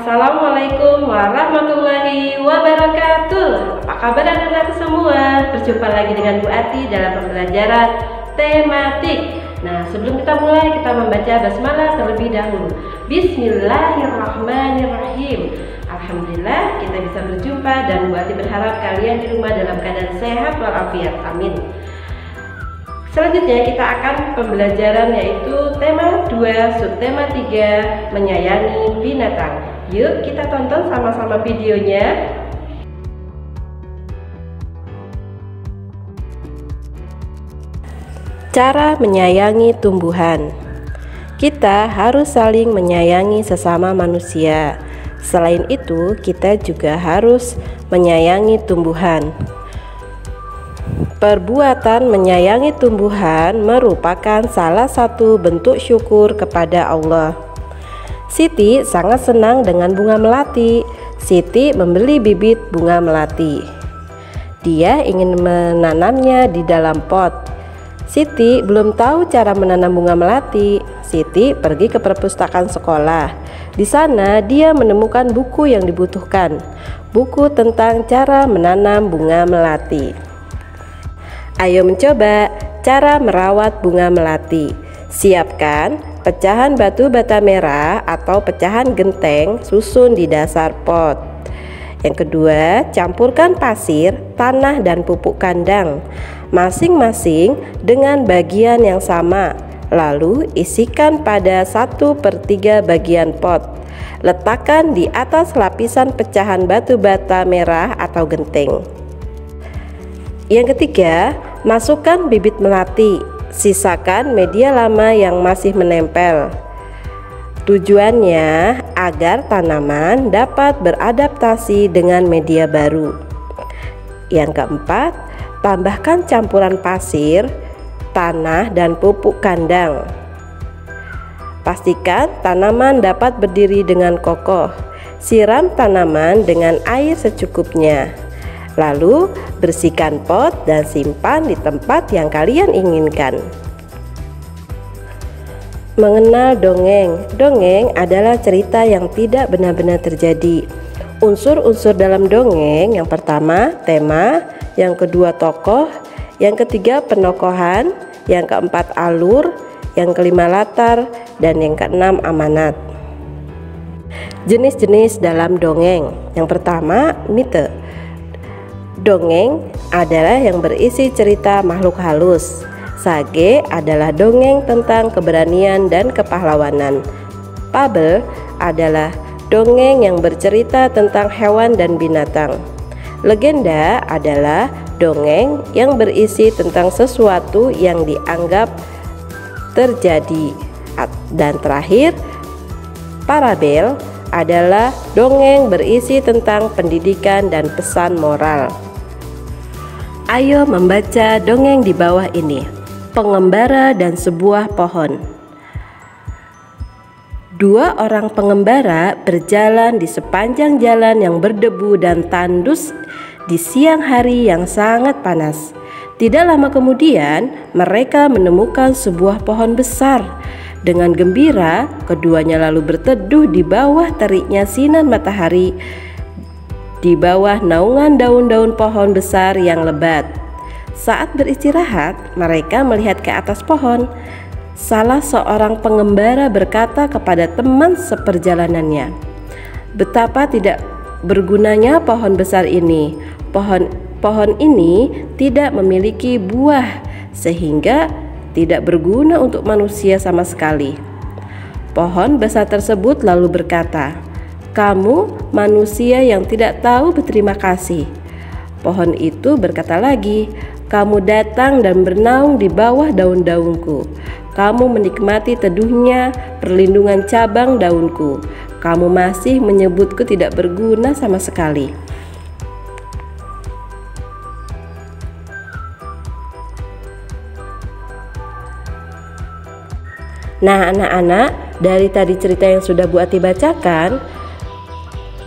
Assalamualaikum warahmatullahi wabarakatuh. Apa kabar anak-anak semua? Berjumpa lagi dengan Bu Ati dalam pembelajaran tematik. Nah, sebelum kita mulai, kita membaca basmalah terlebih dahulu. Bismillahirrahmanirrahim. Alhamdulillah kita bisa berjumpa, dan Bu Ati berharap kalian di rumah dalam keadaan sehat walafiat. Amin. Selanjutnya kita akan pembelajaran yaitu tema 2, subtema 3, menyayangi binatang. Yuk kita tonton sama-sama videonya. Cara menyayangi tumbuhan. Kita harus saling menyayangi sesama manusia. Selain itu, kita juga harus menyayangi tumbuhan. Perbuatan menyayangi tumbuhan merupakan salah satu bentuk syukur kepada Allah. Siti sangat senang dengan bunga melati. Siti membeli bibit bunga melati. Dia ingin menanamnya di dalam pot. Siti belum tahu cara menanam bunga melati. Siti pergi ke perpustakaan sekolah. Di sana dia menemukan buku yang dibutuhkan, buku tentang cara menanam bunga melati. Ayo mencoba cara merawat bunga melati. Siapkan pecahan batu bata merah atau pecahan genteng, susun di dasar pot. Yang kedua, campurkan pasir, tanah, dan pupuk kandang masing-masing dengan bagian yang sama. Lalu isikan pada 1/3 bagian pot. Letakkan di atas lapisan pecahan batu bata merah atau genteng. Yang ketiga, masukkan bibit melati. Sisakan media lama yang masih menempel. Tujuannya agar tanaman dapat beradaptasi dengan media baru. Yang keempat, tambahkan campuran pasir, tanah, dan pupuk kandang. Pastikan tanaman dapat berdiri dengan kokoh. Siram tanaman dengan air secukupnya. Lalu bersihkan pot dan simpan di tempat yang kalian inginkan. Mengenal dongeng. Dongeng adalah cerita yang tidak benar-benar terjadi. Unsur-unsur dalam dongeng: yang pertama tema, yang kedua tokoh, yang ketiga penokohan, yang keempat alur, yang kelima latar, dan yang keenam amanat. Jenis-jenis dalam dongeng. Yang pertama, mite. Dongeng adalah yang berisi cerita makhluk halus. Sage adalah dongeng tentang keberanian dan kepahlawanan. Fabel adalah dongeng yang bercerita tentang hewan dan binatang. Legenda adalah dongeng yang berisi tentang sesuatu yang dianggap terjadi. Dan terakhir, parabel adalah dongeng berisi tentang pendidikan dan pesan moral. Ayo membaca dongeng di bawah ini. Pengembara dan sebuah pohon. Dua orang pengembara berjalan di sepanjang jalan yang berdebu dan tandus di siang hari yang sangat panas. Tidak lama kemudian, mereka menemukan sebuah pohon besar. Dengan gembira, keduanya lalu berteduh di bawah teriknya sinar matahari, di bawah naungan daun-daun pohon besar yang lebat. Saat beristirahat, mereka melihat ke atas pohon. Salah seorang pengembara berkata kepada teman seperjalanannya, "Betapa tidak bergunanya pohon besar ini. Pohon ini tidak memiliki buah, sehingga tidak berguna untuk manusia sama sekali." Pohon besar tersebut lalu berkata, "Kamu manusia yang tidak tahu berterima kasih." Pohon itu berkata lagi, "Kamu datang dan bernaung di bawah daun-daunku. Kamu menikmati teduhnya perlindungan cabang daunku. Kamu masih menyebutku tidak berguna sama sekali." Nah, anak-anak, dari tadi cerita yang sudah Bu Ati bacakan,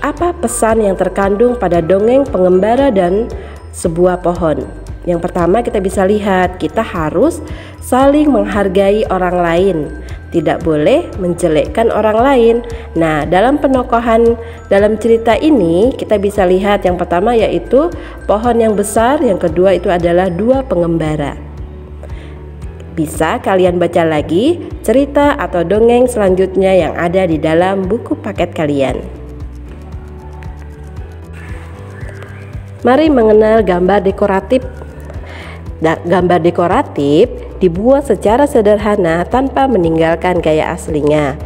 apa pesan yang terkandung pada dongeng pengembara dan sebuah pohon? Yang pertama, kita bisa lihat kita harus saling menghargai orang lain. tidak boleh menjelekkan orang lain. Nah, dalam penokohan dalam cerita ini kita bisa lihat yang pertama yaitu pohon yang besar, yang kedua itu adalah dua pengembara. Bisa kalian baca lagi cerita atau dongeng selanjutnya yang ada di dalam buku paket kalian. Mari mengenal gambar dekoratif. Gambar dekoratif dibuat secara sederhana tanpa meninggalkan gaya aslinya.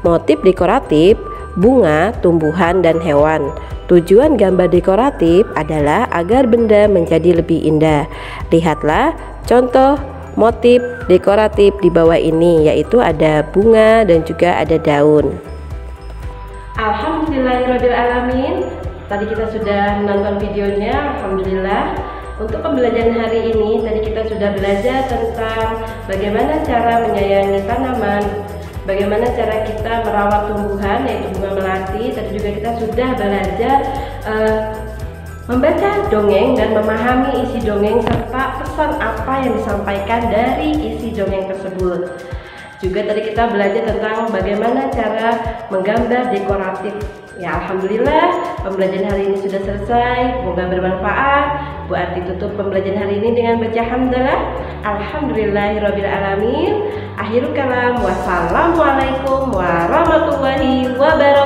Motif dekoratif, bunga, tumbuhan, dan hewan. Tujuan gambar dekoratif adalah agar benda menjadi lebih indah. Lihatlah contoh motif dekoratif di bawah ini, yaitu ada bunga dan juga ada daun. Alhamdulillahirrabbilalamin. Tadi kita sudah menonton videonya, alhamdulillah. Untuk pembelajaran hari ini, tadi kita sudah belajar tentang bagaimana cara menyayangi tanaman, bagaimana cara kita merawat tumbuhan, yaitu bunga melati. Tadi juga kita sudah belajar membaca dongeng dan memahami isi dongeng serta pesan apa yang disampaikan dari isi dongeng tersebut. Juga tadi kita belajar tentang bagaimana cara menggambar dekoratif. Ya, alhamdulillah pembelajaran hari ini sudah selesai. Semoga bermanfaat. Bu Arti tutup pembelajaran hari ini dengan baca hamdalah. Alhamdulillahirrabbilalamin. Akhirul kalam. Wassalamualaikum warahmatullahi wabarakatuh.